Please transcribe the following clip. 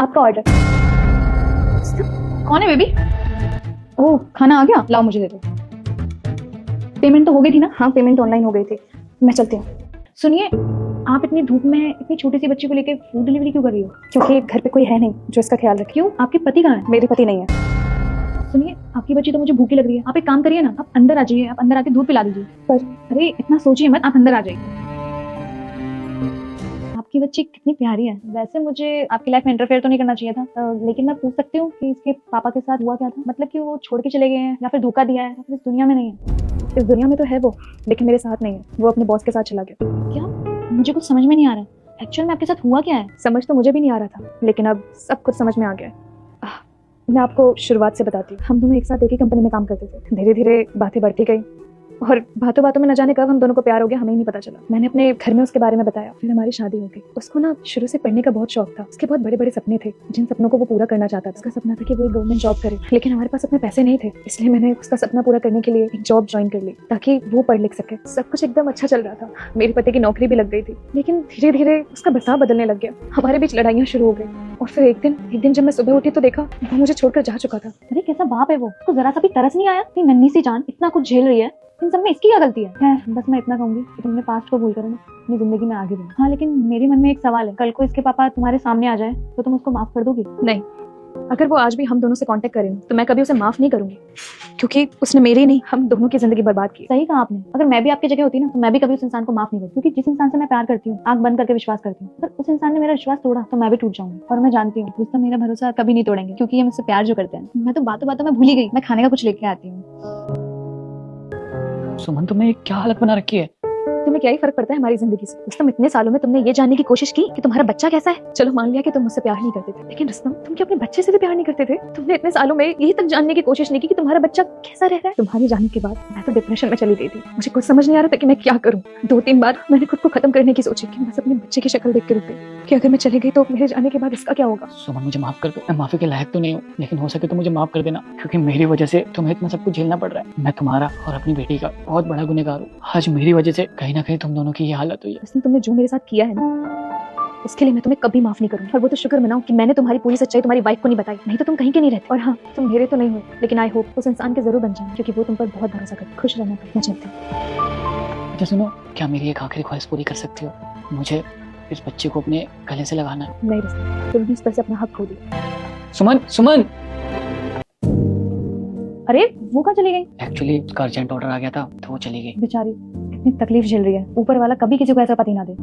आपका ऑर्डर। कौन है बेबी? ओह, खाना आ गया, लाओ मुझे दे दो। पेमेंट तो हो गई थी ना? हाँ, पेमेंट ऑनलाइन हो गई थी। मैं चलती हूँ। सुनिए, आप इतनी धूप में इतनी छोटी सी बच्ची को लेकर फूड डिलीवरी क्यों कर रही हो? क्योंकि घर पे कोई है नहीं जो इसका ख्याल रखे। क्यों, आपके पति कहाँ है? मेरे पति नहीं है। सुनिए, आपकी बच्ची तो मुझे भूखी लग रही है। आप एक काम करिए ना, आप अंदर आ जाइए, आप अंदर आके दूध पिला दीजिए। पर अरे इतना सोचिए मत, आप अंदर आ जाइए। आपकी बच्ची कितनी प्यारी है। वैसे मुझे आपकी लाइफ में इंटरफेयर तो नहीं करना चाहिए था, लेकिन मैं पूछ सकती हूँ कि इसके पापा के साथ हुआ क्या था? मतलब कि वो छोड़ के चले गए हैं या फिर धोखा दिया है या फिर इस दुनिया में नहीं है? इस दुनिया में तो है वो, लेकिन मेरे साथ नहीं है। वो अपने बॉस के साथ चला गया। क्या? मुझे कुछ समझ में नहीं आ रहा है। एक्चुअल में आपके साथ हुआ क्या है? समझ तो मुझे भी नहीं आ रहा था, लेकिन अब सब कुछ समझ में आ गया है। मैं आपको शुरुआत से बताती हूँ। हम दोनों एक साथ एक ही कंपनी में काम करते थे। धीरे धीरे बातें बढ़ती गई और बातों बातों में न जाने कब हम दोनों को प्यार हो गया, हमें ही नहीं पता चला। मैंने अपने घर में उसके बारे में बताया, फिर हमारी शादी हो गई। उसको ना शुरू से पढ़ने का बहुत शौक था। उसके बहुत बड़े बड़े सपने थे, जिन सपनों को वो पूरा करना चाहता था। उसका सपना था कि वो एक गवर्नमेंट जॉब करे, लेकिन हमारे पास अपने पैसे नहीं थे। इसलिए मैंने उसका सपना पूरा करने के लिए एक जॉब ज्वाइन कर ली ताकि वो पढ़ लिख सके। सब कुछ एकदम अच्छा चल रहा था। मेरे पति की नौकरी भी लग गई थी, लेकिन धीरे धीरे उसका बर्ताव बदलने लग गया। हमारे बीच लड़ाइयाँ शुरू हो गई और फिर एक दिन जब मैं सुबह उठी तो देखा वो मुझे छोड़कर जा चुका था। अरे कैसा बाप है वो? उसको जरा सा भी तरस नहीं आया? इतनी नन्ही सी जान इतना कुछ झेल रही है, इन सब में इसकी क्या गलती है? बस मैं इतना कहूंगी कि तुमने पास्ट को भूल कर ना अपनी जिंदगी में आगे बढ़ो। हाँ, लेकिन मेरे मन में एक सवाल है, कल को इसके पापा तुम्हारे सामने आ जाए तो तुम उसको माफ कर दोगी? नहीं, अगर वो आज भी हम दोनों से कांटेक्ट करें तो मैं कभी उसे माफ नहीं करूंगी, क्योंकि उसने मेरी नहीं हम दोनों की जिंदगी बर्बाद की। सही कहा आपने। अगर मैं भी आपकी जगह होती ना तो मैं भी कभी उस इंसान को माफ नहीं करती, क्योंकि जिस इंसान से मैं प्यार करती हूँ, आंख बंद करके विश्वास करती हूँ, अगर उस इंसान ने मेरा विश्वास तोड़ा तो मैं भी टूट जाऊंगी। और मैं जानती हूँ उसका मेरा भरोसा कभी नहीं तोड़ेंगे, क्योंकि ये मुझसे प्यार जो करते हैं। मैं तो बातों बातों में भूल ही गई, मैं खाने का कुछ लेके आती हूँ। सुमन, तुमने क्या हालत बना रखी है? तुम्हें क्या ही फर्क पड़ता है हमारी जिंदगी से? रुस्तम, इतने सालों में तुमने ये जानने की कोशिश की कि तुम्हारा बच्चा कैसा है। चलो मान लिया कि तुम मुझसे प्यार नहीं करते थे, लेकिन रुस्तम, तुम क्या अपने बच्चे से भी प्यार नहीं करते थे? तुमने इतने सालों में यही तक जानने की कोशिश नहीं की कि तुम्हारा बच्चा कैसा रह रहा है। तुम्हारे जाने के बाद मैं तो डिप्रेशन में चली गई थी। मुझे कुछ समझ नहीं आ रहा था कि मैं क्या करूं। 2-3 बार मैंने खुद को खत्म करने की सोची कि बस अपने बच्चे की शक्ल देख के रुक गई कि अगर मैं चली गई तो मेरे जाने के बाद इसका क्या होगा। सुमन, मुझे माफ कर दो। मैं माफी के लायक तो नहीं हूँ, लेकिन हो सके तो मुझे माफ कर देना, क्योंकि मेरी वजह से तुम्हें इतना सब कुछ झेलना पड़ रहा है। मैं तुम्हारा और अपनी बेटी का बहुत बड़ा गुनहगार हूँ। आज मेरी वजह से कहीं ना कहीं तुम दोनों की ये हालत हुई है। उसने तुमने जो मेरे साथ किया है ना, उसके लिए मैं तुम्हें कभी माफ नहीं करूंगी। और वो तो शुक्र मनाओ कि मैंने तुम्हारी पूरी सच्चाई तुम्हारी वाइफ को नहीं बताई, नहीं तो तुम कहीं के नहीं रहते। और हाँ, तुम मेरे तो नहीं हो, लेकिन आई होप उस इंसान के जरूर बन जाए, क्योंकि वो तुम पर बहुत भरोसा करते। खुश रहना। मैं चलती हूँ। अच्छा सुनो, क्या मेरी एक आखिरी ख्वाहिश पूरी कर सकती हो? मुझे इस बच्चे को अपने गले से लगाना है। नहीं रुस्तम, तुमने इस पर से अपना हक खो दिया। सुमन, सुमन! अरे वो कहाँ चली गई? एक्चुअली उसका अर्जेंट ऑर्डर आ गया था तो वो चली गई। बेचारी इतनी तकलीफ झेल रही है, ऊपर वाला कभी किसी को ऐसा पति ना दे।